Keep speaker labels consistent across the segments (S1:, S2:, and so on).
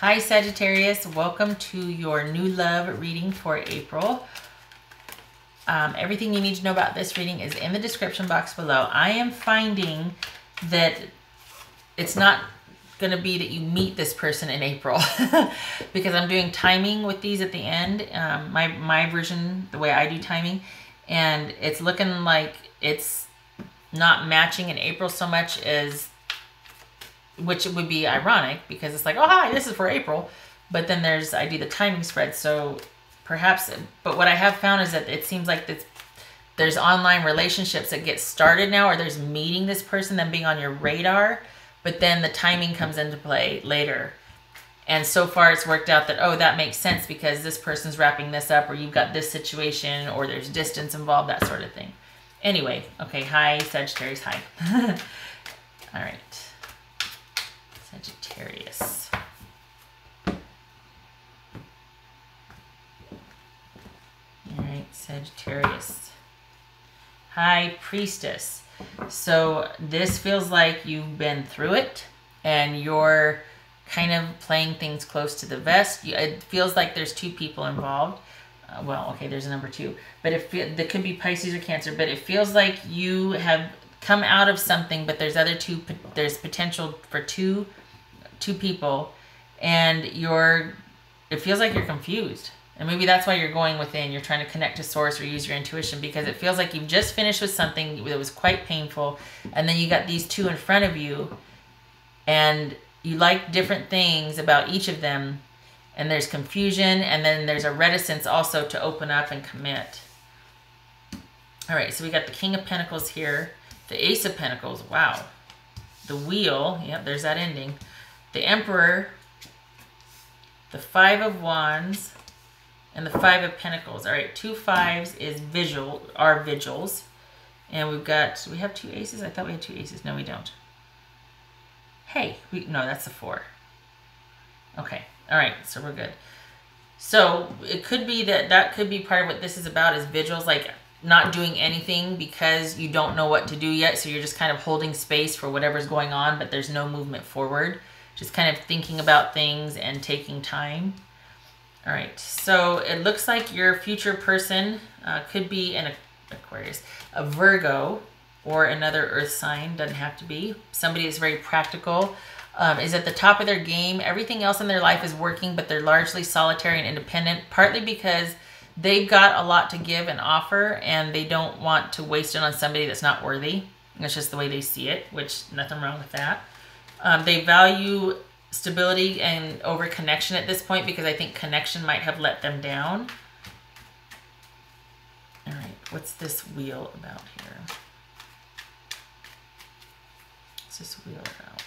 S1: Hi Sagittarius, welcome to your new love reading for April. Everything you need to know about this reading is in the description box below. I am finding that it's not going to be that you meet this person in April because I'm doing timing with these at the end, my version, the way I do timing, and it's looking like it's not matching in April so much as, which would be ironic because it's like, oh hi, this is for April, but then I do the timing spread, so perhaps, but what I have found is that it seems like there's online relationships that get started now, or there's meeting this person, then being on your radar, but then the timing comes into play later. And so far it's worked out that, oh, that makes sense because this person's wrapping this up, or you've got this situation, or there's distance involved, that sort of thing. Anyway, okay, hi Sagittarius, hi. All right. Sagittarius. All right, Sagittarius. High Priestess. So this feels like you've been through it and you're kind of playing things close to the vest. It feels like there's two people involved. Well, okay, there's a number two, but that could be Pisces or Cancer, but it feels like you have come out of something, but there's potential for two people, and it feels like you're confused. And maybe that's why you're going within. You're trying to connect to source or use your intuition, because it feels like you've just finished with something that was quite painful, and then you got these two in front of you, and you like different things about each of them, and there's confusion, and then there's a reticence also to open up and commit. All right, so we got the King of Pentacles here, the Ace of Pentacles, wow. The Wheel, yep, there's that ending. The Emperor, the Five of Wands, and the Five of Pentacles. All right, 2 5s is vigils. And we have 2 aces? I thought we had 2 aces. No, we don't. Hey, no, that's the 4. Okay, all right, so we're good. So it could be that could be part of what this is about, is vigils, like not doing anything because you don't know what to do yet. So you're just kind of holding space for whatever's going on, but there's no movement forward. Just kind of thinking about things and taking time. All right, so it looks like your future person could be an Aquarius, a Virgo, or another earth sign. Doesn't have to be. Somebody that's very practical, is at the top of their game. Everything else in their life is working, but they're largely solitary and independent, partly because they've got a lot to give and offer, and they don't want to waste it on somebody that's not worthy. That's just the way they see it, which nothing wrong with that. They value stability and over connection at this point, because I think connection might have let them down. All right, what's this Wheel about here? What's this Wheel about?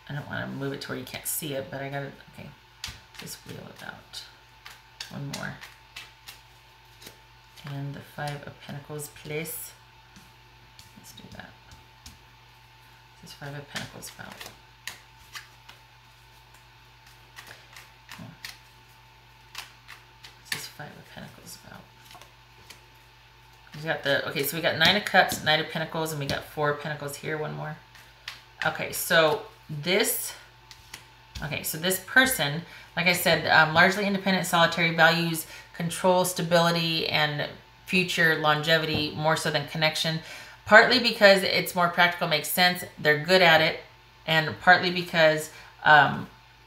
S1: I don't want to move it to where you can't see it, but I got it. Okay, what's this Wheel about? One more. And the Five of Pentacles, please. Let's do that. This is Five of Pentacles about. What's this Five of Pentacles about? We got okay, so we got 9 of Cups, 9 of Pentacles, and we got 4 of Pentacles here. One more. Okay, so this person, like I said, largely independent, solitary, values control, stability, and future longevity more so than connection. Partly because it's more practical, makes sense, they're good at it, and partly because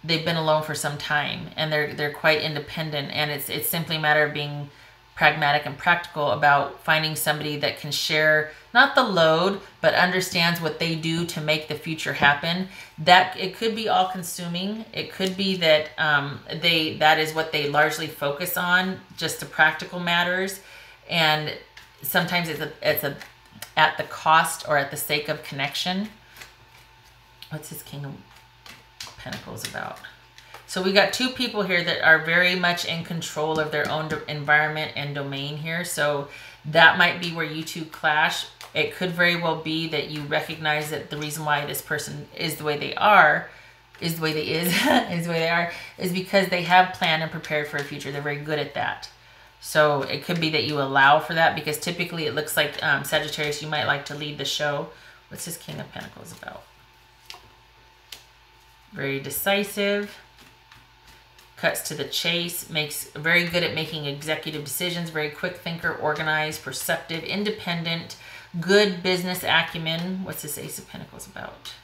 S1: they've been alone for some time and they're quite independent, and it's simply a matter of being pragmatic and practical about finding somebody that can share not the load, but understands what they do to make the future happen. That it could be all consuming. It could be that that is what they largely focus on, just the practical matters, and sometimes it's at the cost or at the sake of connection. What's this King of Pentacles about? So we got 2 people here that are very much in control of their own environment and domain here. So that might be where you two clash. It could very well be that you recognize that the reason why this person is the way they are, is because they have planned and prepared for a future. They're very good at that. So it could be that you allow for that, because typically it looks like Sagittarius, you might like to lead the show, What's this King of Pentacles about? Very decisive. Cuts to the chase. Makes very good at making executive decisions. Very quick thinker, organized, perceptive, independent. Good business acumen. What's this Ace of Pentacles about?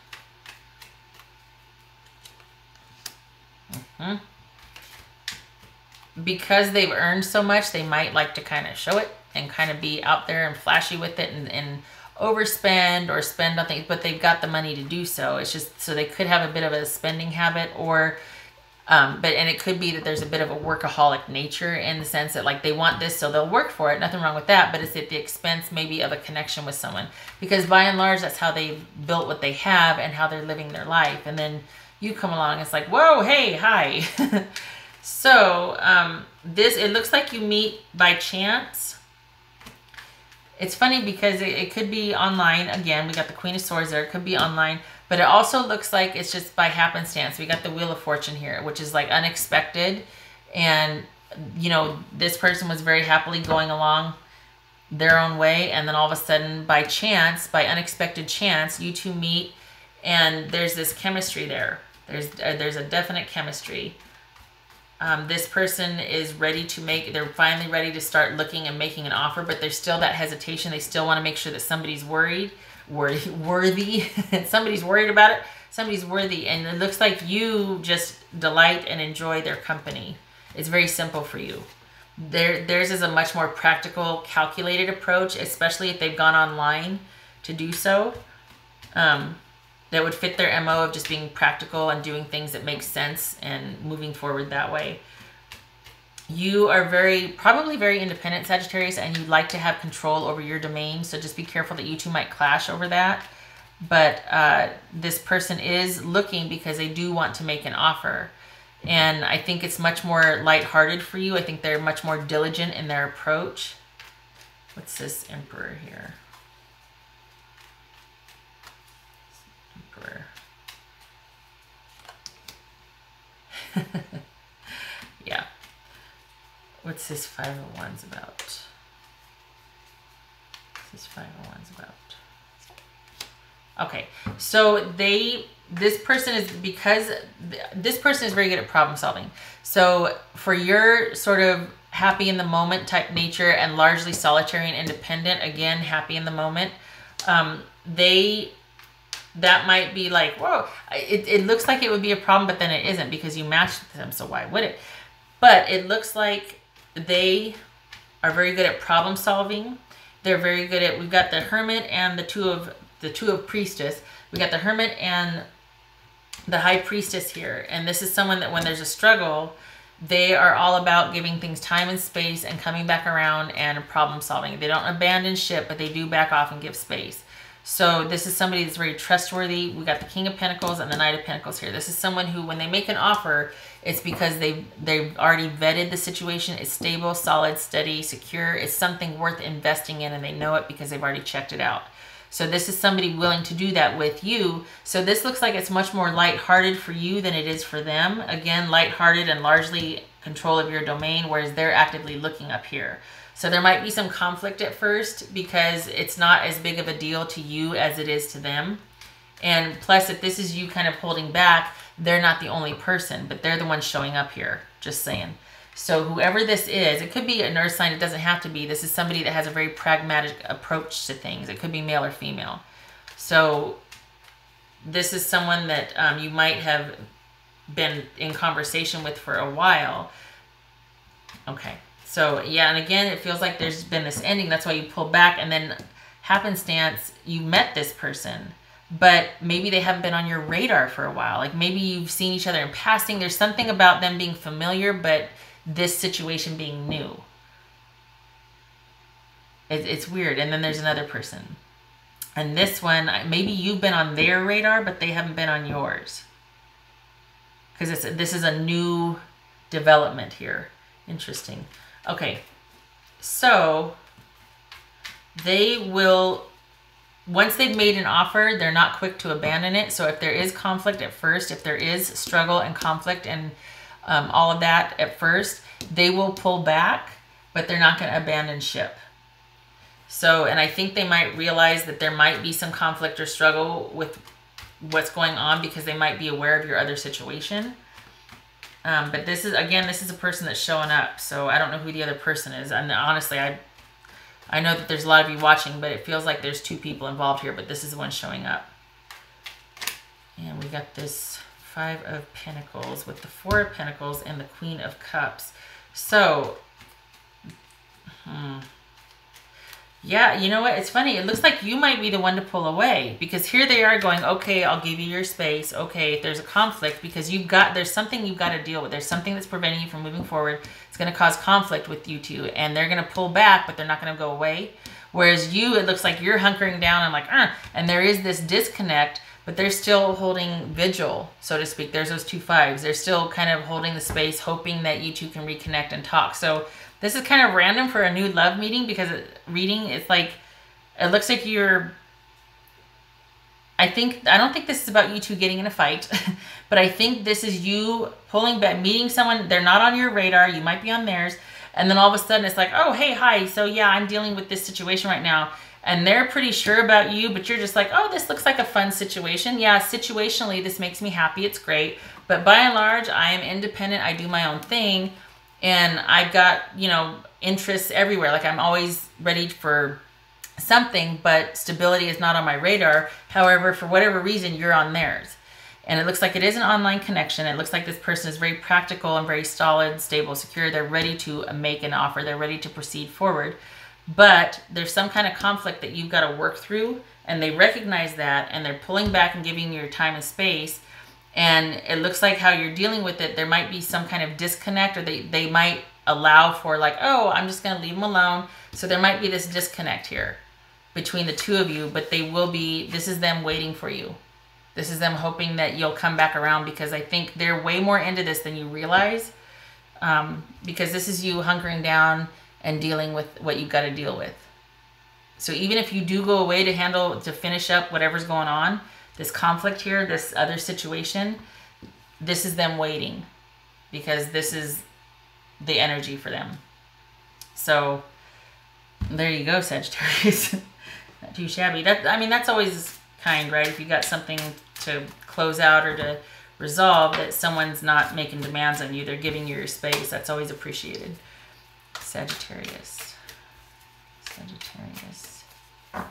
S1: Because they've earned so much, they might like to kind of show it and kind of be out there and flashy with it and overspend or spend on things, but they've got the money to do so. It's just, so they could have a bit of a spending habit, or and it could be that there's a bit of a workaholic nature in the sense that like they want this, so they'll work for it. Nothing wrong with that, but it's at the expense maybe of a connection with someone, because by and large, that's how they've built what they have and how they're living their life. And then you come along, it's like, whoa, hey, hi. So it looks like you meet by chance. It's funny because it could be online. Again, we got the Queen of Swords there. It could be online, but it also looks like it's just by happenstance. We got the Wheel of Fortune here, which is like unexpected. And, you know, this person was very happily going along their own way. And then all of a sudden, by chance, by unexpected chance, you two meet and there's this chemistry there. There's a definite chemistry. This person is ready to they're finally ready to start looking and making an offer, but there's still that hesitation. They still want to make sure that somebody's worthy. Somebody's worried about it. Somebody's worthy. And it looks like you just delight and enjoy their company. It's very simple for you. Theirs is a much more practical, calculated approach, especially if they've gone online to do so. That would fit their MO of just being practical and doing things that make sense and moving forward that way. You are probably very independent, Sagittarius, and you'd like to have control over your domain. So just be careful that you two might clash over that. But this person is looking because they do want to make an offer. And I think it's much more lighthearted for you. I think they're much more diligent in their approach. What's this Emperor here? Yeah. What's this Five of Wands about? What's this Five of Wands about? Okay, so this person is very good at problem solving. So for your sort of happy in the moment type nature and largely solitary and independent, again, happy in the moment, that might be like, whoa, it looks like it would be a problem, but then it isn't because you matched them, so why would it? But it looks like they are very good at problem solving. They're very good at, we've got the Hermit and the two of Priestess. We got the Hermit and the High Priestess here. And this is someone that when there's a struggle, they are all about giving things time and space and coming back around and problem solving. They don't abandon ship, but they do back off and give space. So this is somebody that's very trustworthy. We got the King of Pentacles and the Knight of Pentacles here. This is someone who, when they make an offer, it's because they've already vetted the situation. It's stable, solid, steady, secure. It's something worth investing in, and they know it because they've already checked it out. So this is somebody willing to do that with you. So this looks like it's much more lighthearted for you than it is for them. Again, lighthearted and largely control of your domain, whereas they're actively looking up here. So there might be some conflict at first because it's not as big of a deal to you as it is to them. And plus, if this is you kind of holding back, they're not the only person, but they're the ones showing up here, just saying. So whoever this is, it could be an earth sign, it doesn't have to be. This is somebody that has a very pragmatic approach to things. It could be male or female. So this is someone that you might have been in conversation with for a while. Okay. So yeah, and again, it feels like there's been this ending. That's why you pull back, and then happenstance, you met this person, but maybe they haven't been on your radar for a while. Like maybe you've seen each other in passing. There's something about them being familiar, but this situation being new. It's weird. And then there's another person. And this one, maybe you've been on their radar, but they haven't been on yours. Because this is a new development here. Interesting. Okay, so they will, once they've made an offer, they're not quick to abandon it. So if there is conflict at first, if there is struggle and conflict and all of that at first, they will pull back, but they're not going to abandon ship. So, and I think they might realize that there might be some conflict or struggle with what's going on because they might be aware of your other situation. But this is, again, this is a person that's showing up. So I don't know who the other person is. And honestly, I know that there's a lot of you watching, but it feels like there's two people involved here, but this is the one showing up. And we got this 5 of Pentacles with the 4 of Pentacles and the Queen of Cups. So, yeah, you know what? It's funny. It looks like you might be the one to pull away because here they are going, okay, I'll give you your space. Okay, if there's a conflict because there's something you've got to deal with. There's something that's preventing you from moving forward. It's going to cause conflict with you two and they're going to pull back, but they're not going to go away. Whereas you, it looks like you're hunkering down and like, and there is this disconnect, but they're still holding vigil, so to speak. There's those 2 5s. They're still kind of holding the space, hoping that you two can reconnect and talk. So this is kind of random for a new love meeting because it's like, it looks like I don't think this is about you two getting in a fight, but I think this is you pulling back, meeting someone. They're not on your radar. You might be on theirs. And then all of a sudden it's like, oh, hey, hi. So yeah, I'm dealing with this situation right now. And they're pretty sure about you, but you're just like, oh, this looks like a fun situation. Yeah, situationally, this makes me happy. It's great. But by and large, I am independent. I do my own thing. And I've got, you know, interests everywhere. Like I'm always ready for something, but stability is not on my radar. However, for whatever reason, you're on theirs. And it looks like it is an online connection. It looks like this person is very practical and very solid, stable, secure. They're ready to make an offer. They're ready to proceed forward. But there's some kind of conflict that you've got to work through. And they recognize that. And they're pulling back and giving you your time and space. And it looks like how you're dealing with it, there might be some kind of disconnect, or they might allow for like, oh, I'm just going to leave them alone. So there might be this disconnect here between the two of you, but this is them waiting for you. This is them hoping that you'll come back around because I think they're way more into this than you realize. Because this is you hunkering down and dealing with what you've got to deal with. So even if you do go away to finish up whatever's going on, this conflict here, this other situation, this is them waiting because this is the energy for them. So there you go, Sagittarius. Not too shabby. That's always kind, right? If you got something to close out or to resolve, that someone's not making demands on you. They're giving you your space. That's always appreciated. Sagittarius. Sagittarius. I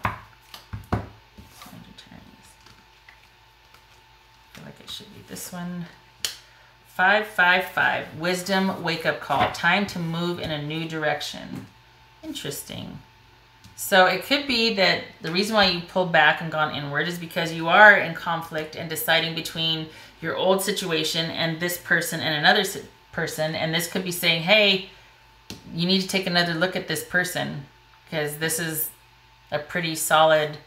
S1: feel like it should be this one. 555. Wisdom wake-up call. Time to move in a new direction. Interesting. So it could be that the reason why you pulled back and gone inward is because you are in conflict and deciding between your old situation and this person and another person. And this could be saying, hey, you need to take another look at this person because this is a pretty solid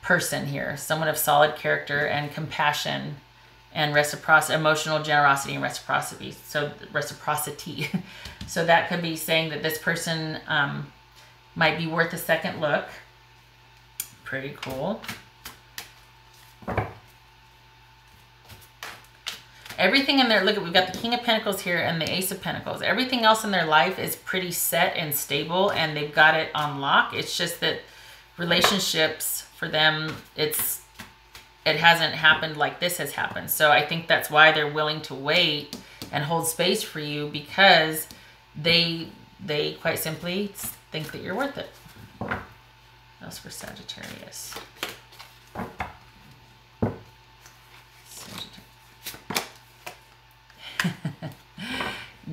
S1: person here. Someone of solid character and compassion and reciprocity, emotional generosity and reciprocity. So reciprocity. So that could be saying that this person might be worth a second look. Pretty cool. Everything in there, look, we've got the King of Pentacles here and the Ace of Pentacles. Everything else in their life is pretty set and stable and they've got it on lock. It's just that relationships for them, it hasn't happened like this has happened. So I think that's why they're willing to wait and hold space for you because they quite simply think that you're worth it. What else for Sagittarius?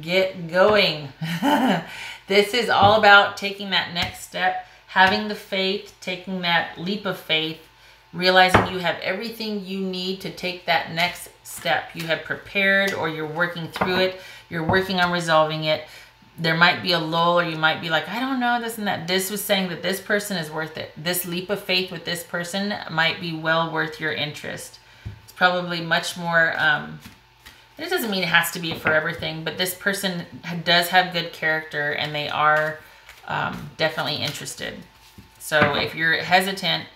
S1: Get going. This is all about taking that next step, having the faith, taking that leap of faith, realizing you have everything you need to take that next step. You have prepared or you're working through it. You're working on resolving it. There might be a lull or you might be like, I don't know, this and that. This was saying that this person is worth it. This leap of faith with this person might be well worth your interest. It's probably much more, it doesn't mean it has to be a forever thing, but this person does have good character and they are definitely interested. So if you're hesitant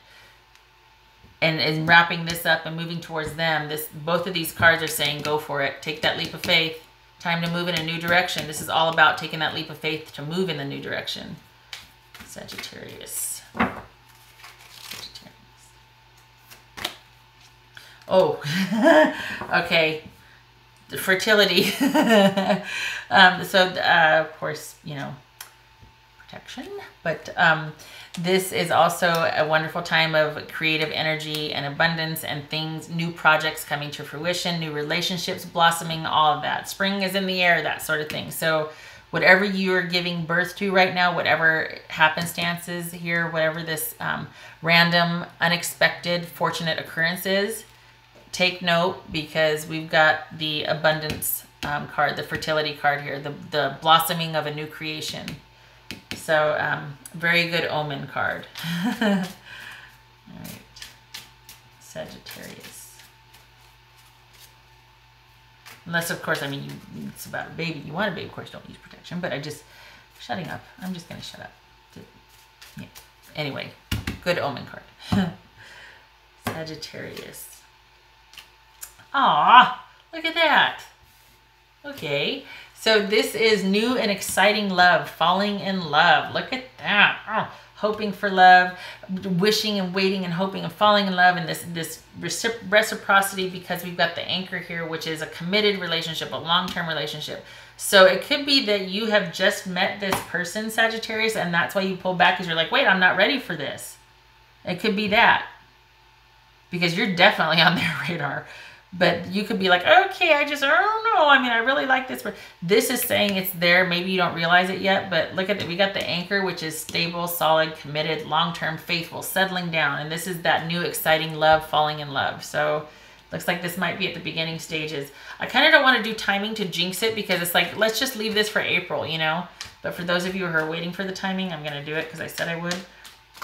S1: and wrapping this up and moving towards them, both of these cards are saying go for it. Take that leap of faith. Time to move in a new direction. This is all about taking that leap of faith to move in the new direction. Sagittarius. Oh, okay. The fertility. Of course, you know, protection, but this is also a wonderful time of creative energy and abundance and things, new projects coming to fruition, new relationships blossoming, all of that. Spring is in the air, that sort of thing. So whatever you're giving birth to right now, whatever happenstances here, whatever this random, unexpected, fortunate occurrence is, take note, because we've got the abundance card, the fertility card here, the blossoming of a new creation. So very good omen card. All right, Sagittarius. Unless, of course, I mean, it's about a baby. You want a baby, of course, don't use protection. But shutting up. I'm just going to shut up. Yeah. Anyway, good omen card. Sagittarius. Aw, look at that. Okay, so this is new and exciting love, falling in love. Look at that. Oh, hoping for love, wishing and waiting and hoping and falling in love, and this reciprocity, because we've got the anchor here, which is a committed relationship, a long-term relationship. So it could be that you have just met this person, Sagittarius, and that's why you pull back, because you're like, wait, I'm not ready for this. It could be that, because you're definitely on their radar. But you could be like, okay, I don't know. I mean, I really like this. This is saying it's there. Maybe you don't realize it yet, but look at it. We got the anchor, which is stable, solid, committed, long-term, faithful, settling down. And this is that new, exciting love, falling in love. So looks like this might be at the beginning stages. I kind of don't want to do timing to jinx it, because it's like, let's just leave this for April, you know? But for those of you who are waiting for the timing, I'm going to do it because I said I would.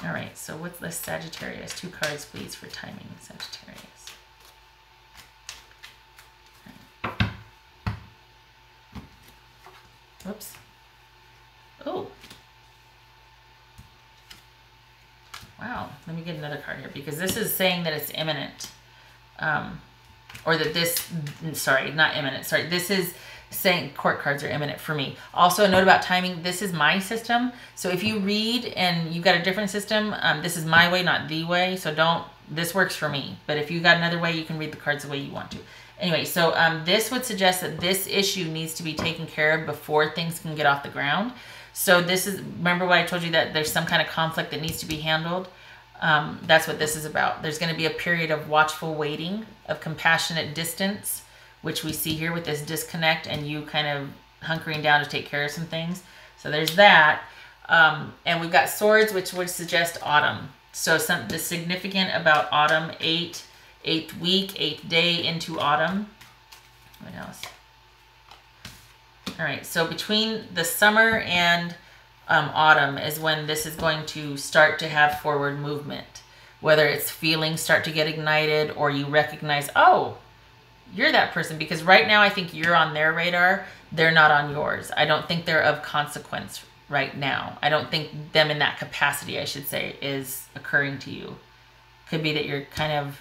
S1: All right, so what's this Sagittarius? 2 cards, please, for timing, Sagittarius. Whoops. Oh. Wow. Let me get another card here, because this is saying that it's imminent. Or that this, sorry, not imminent. Sorry, this is saying court cards are imminent for me. Also, a note about timing. This is my system. So if you read and you've got a different system, this is my way, not the way. So this works for me. But if you got another way, you can read the cards the way you want to. Anyway, so this would suggest that this issue needs to be taken care of before things can get off the ground. So this is, remember what I told you, that there's some kind of conflict that needs to be handled? That's what this is about. There's going to be a period of watchful waiting, of compassionate distance, which we see here with this disconnect and you kind of hunkering down to take care of some things. So there's that. And we've got swords, which would suggest autumn. So the significant about autumn, 8th week, 8th day into autumn. What else? All right, so between the summer and autumn is when this is going to start to have forward movement. Whether it's feelings start to get ignited, or you recognize, oh, you're that person. Because right now I think you're on their radar. They're not on yours. I don't think they're of consequence right now. I don't think them in that capacity, I should say, is occurring to you. Could be that you're kind of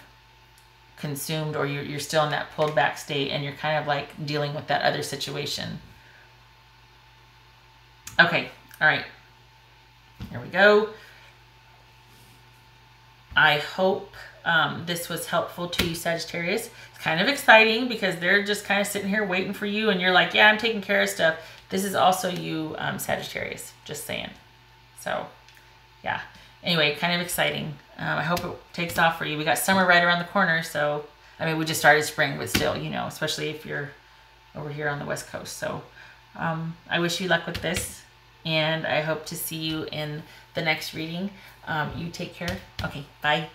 S1: consumed, or you're still in that pulled back state and you're kind of like dealing with that other situation. Okay, all right, here we go. I hope this was helpful to you, Sagittarius. It's kind of exciting because they're just kind of sitting here waiting for you, and you're like, yeah, I'm taking care of stuff. This is also you, Sagittarius, just saying. So yeah, anyway, kind of exciting. I hope it takes off for you. We got summer right around the corner, so I mean, we just started spring, but still, you know, especially if you're over here on the West Coast. So I wish you luck with this, and I hope to see you in the next reading. You take care. Okay, bye.